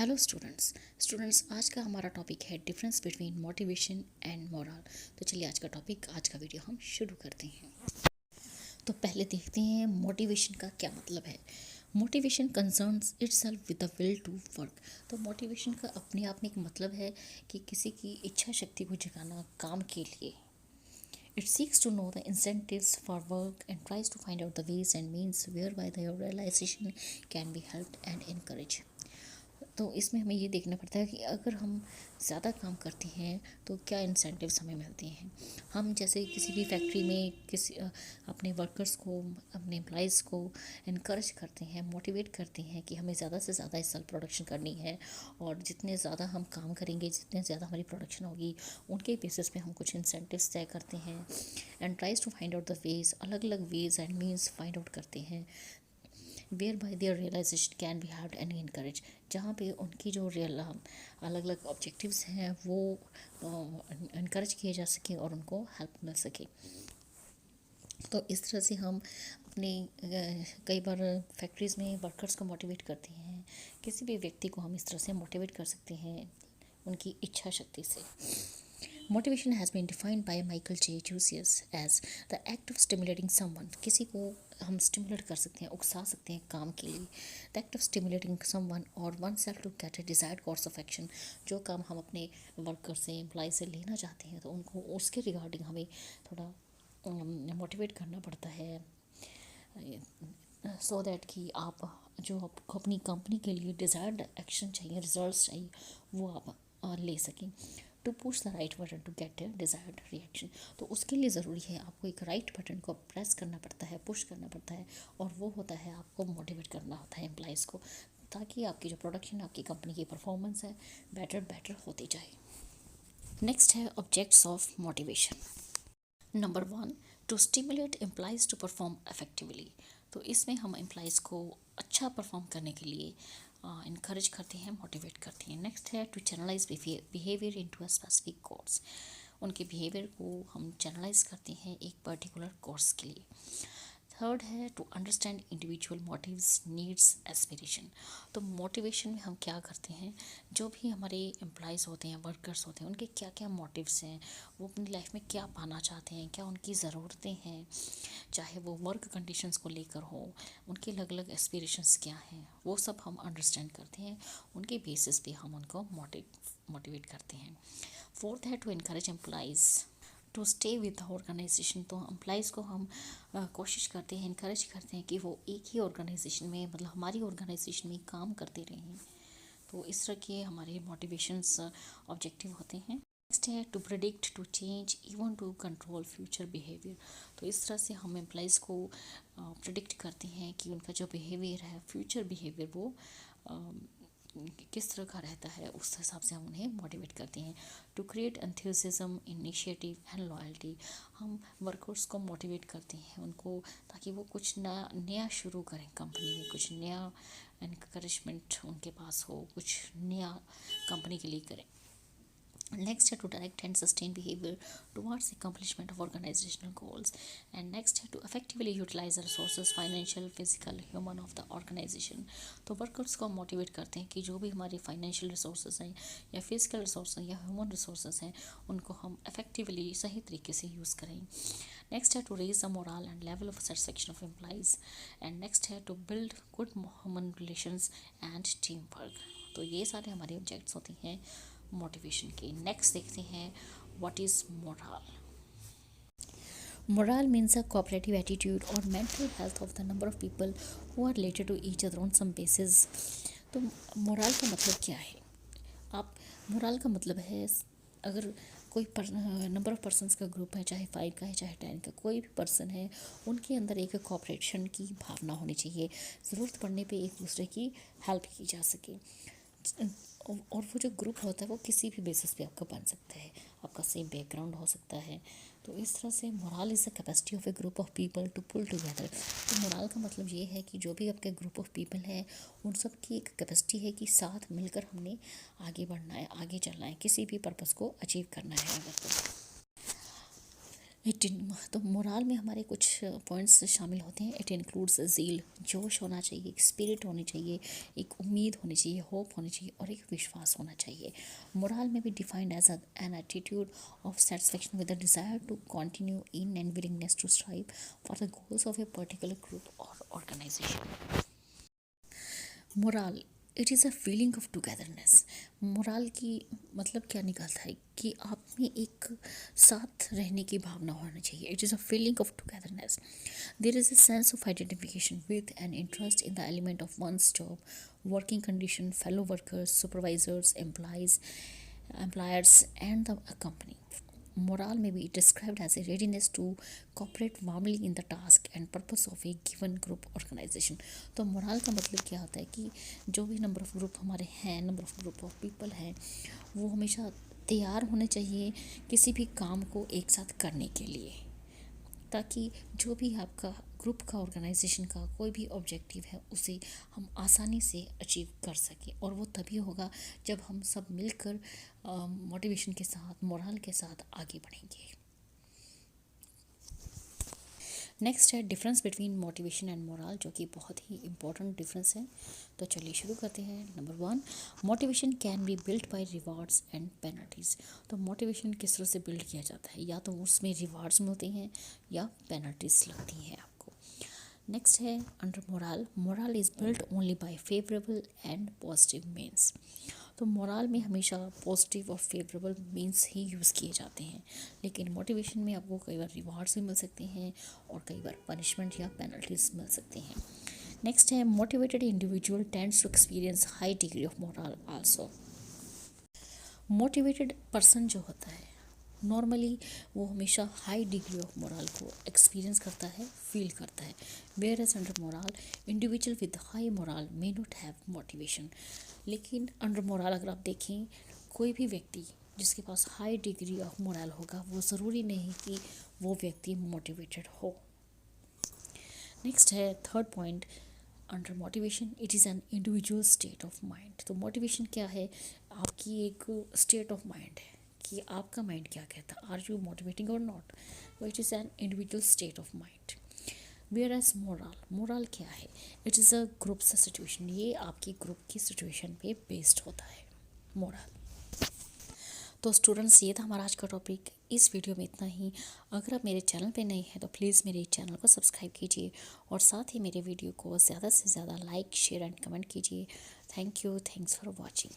Hello students आज का हमारा टॉपिक है difference between motivation and moral. तो चलिए आज का वीडियो हम शुरू करते हैं। तो पहले देखते हैं मोटिवेशन का क्या मतलब है। Motivation concerns itself with the will to work. तो मोटिवेशन का अपने आप में एक मतलब है कि किसी की इच्छा शक्ति को जगाना काम के लिए। It seeks to know the incentives for work and tries to find out the ways and means whereby their realization can be helped and encouraged। तो इसमें हमें ये देखना पड़ता है कि अगर हम ज़्यादा काम करते हैं तो क्या इंसेंटिव्स हमें मिलते हैं। हम जैसे किसी भी फैक्ट्री में अपने वर्कर्स को, अपने एम्प्लॉइज़ को इनकरेज करते हैं, मोटिवेट करते हैं कि हमें ज़्यादा से ज़्यादा इस साल प्रोडक्शन करनी है और जितने ज़्यादा हम काम करेंगे, जितने ज़्यादा हमारी प्रोडक्शन होगी, उनके बेसिस पे हम कुछ इंसेंटिव्स तय करते हैं and tries to find out the ways, अलग अलग ways and means find out करते हैं whereby their realisation can be helped and encourage. जहाँ पे उनकी जो अलग अलग ऑब्जेक्टिव्स हैं वो इनकरेज किए जा सके और उनको हेल्प मिल सके। तो इस तरह से हम अपने कई बार फैक्ट्रीज़ में वर्कर्स को मोटिवेट करते हैं। किसी भी व्यक्ति को हम इस तरह से मोटिवेट कर सकते हैं उनकी इच्छा शक्ति से। Motivation has been defined by Michael J. Jusius as the act of stimulating someone। किसी को हम स्टिमुलेट कर सकते हैं, उकसा सकते हैं काम के लिए। The act of stimulating someone or oneself to get a desired course of action। जो काम हम अपने वर्कर से, एम्प्लॉय से लेना चाहते हैं तो उनको उसके रिगार्डिंग हमें थोड़ा मोटिवेट करना पड़ता है सो दैट कि आप जो आपको अपनी कंपनी के लिए डिज़ायर्ड एक्शन चाहिए, रिजल्ट्स चाहिए, वो आप ले सकें। To push the right button to get a desired reaction. तो उसके लिए ज़रूरी है आपको एक राइट बटन को प्रेस करना पड़ता है, पुश करना पड़ता है, और वो होता है आपको मोटिवेट करना होता है एम्प्लॉइज़ को, ताकि आपकी जो प्रोडक्शन, आपकी कंपनी की परफॉर्मेंस है बेटर होती जाए। नेक्स्ट है objects of motivation. Number 1, to stimulate employees to perform effectively. तो इसमें हम एम्प्लॉइज़ को अच्छा परफॉर्म करने के लिए इनकरेज करते हैं, मोटिवेट करते हैं। नेक्स्ट है to channelise behaviour into a specific course. उनके बिहेवियर को हम चैनलाइज करते हैं एक पर्टिकुलर कोर्स के लिए। थर्ड है to understand individual motives, needs, aspiration. तो मोटिवेशन में हम क्या करते हैं, जो भी हमारे एम्प्लॉयज़ होते हैं, वर्कर्स होते हैं, उनके क्या क्या मोटिव्स हैं, वो अपनी लाइफ में क्या पाना चाहते हैं, क्या उनकी ज़रूरतें हैं, चाहे वो वर्क कंडीशंस को लेकर हो, उनके अलग अलग एस्पिरेशंस क्या हैं, वो सब हम अंडरस्टैंड करते हैं। उनके बेसिस पे हम उनको मोटिवेट करते हैं। फोर्थ है to encourage employees to stay with the organisation. तो एम्प्लॉयज़ को हम कोशिश करते हैं, इनकरेज करते हैं कि वो एक ही ऑर्गेनाइजेशन में, मतलब हमारी ऑर्गेनाइजेशन में काम करते रहें। तो इस तरह के हमारे मोटिवेशंस ऑब्जेक्टिव होते हैं। नेक्स्ट है to predict, to change, even to control future behaviour. तो इस तरह से हम एम्प्लॉयज़ को प्रिडिक्ट करते हैं कि उनका जो बिहेवियर है, फ्यूचर बिहेवियर, वो किस तरह का रहता है, उस हिसाब से हम उन्हें मोटिवेट करते हैं। To create enthusiasm, initiative and loyalty. हम वर्कर्स को मोटिवेट करते हैं उनको, ताकि वो कुछ नया शुरू करें कंपनी में, कुछ नया इनकरेजमेंट उनके पास हो, कुछ नया कंपनी के लिए करें। Next है to direct and sustain behavior towards accomplishment of organizational goals। and next है to effectively utilize the resources, financial, physical, human of the organization। तो वर्कर्स को मोटिवेट करते हैं कि जो भी हमारे फाइनेंशियल रिसोर्सेज हैं या फिजिकल रिसोर्सेज या ह्यूमन रिसोर्सेज हैं, उनको हम इफेक्टिवली सही तरीके से यूज़ करें। नेक्स्ट है to raise the morale and level of satisfaction of employees. And next है to build good human relations and team work. तो ये सारे हमारे ऑब्जेक्ट्स होते हैं मोटिवेशन के। नेक्स्ट देखते हैं what is morale. Morale means a cooperative attitude और mental health of the number of people who are related to each other on some basis. तो मोरल का मतलब क्या है? आप मोरल का मतलब है, अगर कोई नंबर ऑफ पर्सनस का ग्रुप है, चाहे 5 का है चाहे 10 का, कोई भी पर्सन है, उनके अंदर एक कोऑपरेशन की भावना होनी चाहिए। ज़रूरत पड़ने पे एक दूसरे की हेल्प की जा सके। और वो जो ग्रुप होता है वो किसी भी बेसिस पे आपका बन सकता है, आपका सेम बैकग्राउंड हो सकता है। तो इस तरह से morale is the capacity of a group of people to pull together. तो मोरल का मतलब ये है कि जो भी आपके ग्रुप ऑफ पीपल है, उन सब की एक कैपेसिटी है कि साथ मिलकर हमने आगे बढ़ना है, आगे चलना है, किसी भी पर्पज़ को अचीव करना है अगर तो। 18 तो मोराल में हमारे कुछ पॉइंट्स शामिल होते हैं। इट इंक्लूड्स ज़ील, जोश होना चाहिए, एक स्पिरिट होनी चाहिए, एक उम्मीद होनी चाहिए, होप होनी चाहिए और एक विश्वास होना चाहिए। मोराल में भी defined as an attitude of satisfaction with the desire to continue in and willingness to strive for the goals of a particular group और organization. Morale it is a feeling of togetherness. Morale की मतलब क्या निकलता है कि आप में एक साथ रहने की भावना होनी चाहिए। It is a feeling of togetherness. There is a sense of identification with an interest in the element of one's job, working condition, fellow workers, supervisors, employers and the company. Morale may be described as a readiness to cooperate warmly in the task and purpose of a given group organization. तो morale का मतलब क्या होता है कि जो भी number of group हमारे हैं, number of group of people हैं, वो हमेशा तैयार होने चाहिए किसी भी काम को एक साथ करने के लिए, ताकि जो भी आपका ग्रुप का ऑर्गेनाइजेशन का कोई भी ऑब्जेक्टिव है उसे हम आसानी से अचीव कर सकें। और वो तभी होगा जब हम सब मिलकर मोटिवेशन के साथ, मोरल के साथ आगे बढ़ेंगे। नेक्स्ट है difference between motivation and moral, जो कि बहुत ही इंपॉर्टेंट डिफरेंस है। तो चलिए शुरू करते हैं। Number 1, motivation can be built by rewards and penalties. तो मोटिवेशन किस तरह से बिल्ड किया जाता है, या तो उसमें रिवार्ड्स मिलते हैं या पेनल्टीज लगती हैं आपको। नेक्स्ट है under moral, moral is built only by favourable and positive means. तो मोरल में हमेशा पॉजिटिव और फेवरेबल मीन्स ही यूज़ किए जाते हैं, लेकिन मोटिवेशन में आपको कई बार रिवार्ड्स भी मिल सकते हैं और कई बार पनिशमेंट या पेनल्टीज मिल सकते हैं। नेक्स्ट है motivated individual tends to experience high degree of morale also. Motivated person जो होता है नॉर्मली वो हमेशा हाई डिग्री ऑफ मोरल को एक्सपीरियंस करता है, फील करता है। Whereas under morale, individual with high morale may not have motivation. लेकिन अंडर मोरल अगर आप देखें, कोई भी व्यक्ति जिसके पास हाई डिग्री ऑफ मोरल होगा वो ज़रूरी नहीं कि वो व्यक्ति मोटिवेटेड हो। नेक्स्ट है third point under motivation, it is an individual state of mind. तो मोटिवेशन क्या है, आपकी एक स्टेट ऑफ माइंड है कि आपका माइंड क्या कहता है, आर यू मोटिवेटिंग और not. It is an individual state of mind. Whereas morale, morale क्या है, it is a group situation. ये आपकी ग्रुप की सिचुएशन पे बेस्ड होता है मोरल। तो स्टूडेंट्स, ये था हमारा आज का टॉपिक। इस वीडियो में इतना ही। अगर आप मेरे चैनल पे नए हैं तो प्लीज़ मेरे चैनल को सब्सक्राइब कीजिए और साथ ही मेरे वीडियो को ज़्यादा से ज़्यादा लाइक, शेयर एंड कमेंट कीजिए। Thank you, thanks for watching.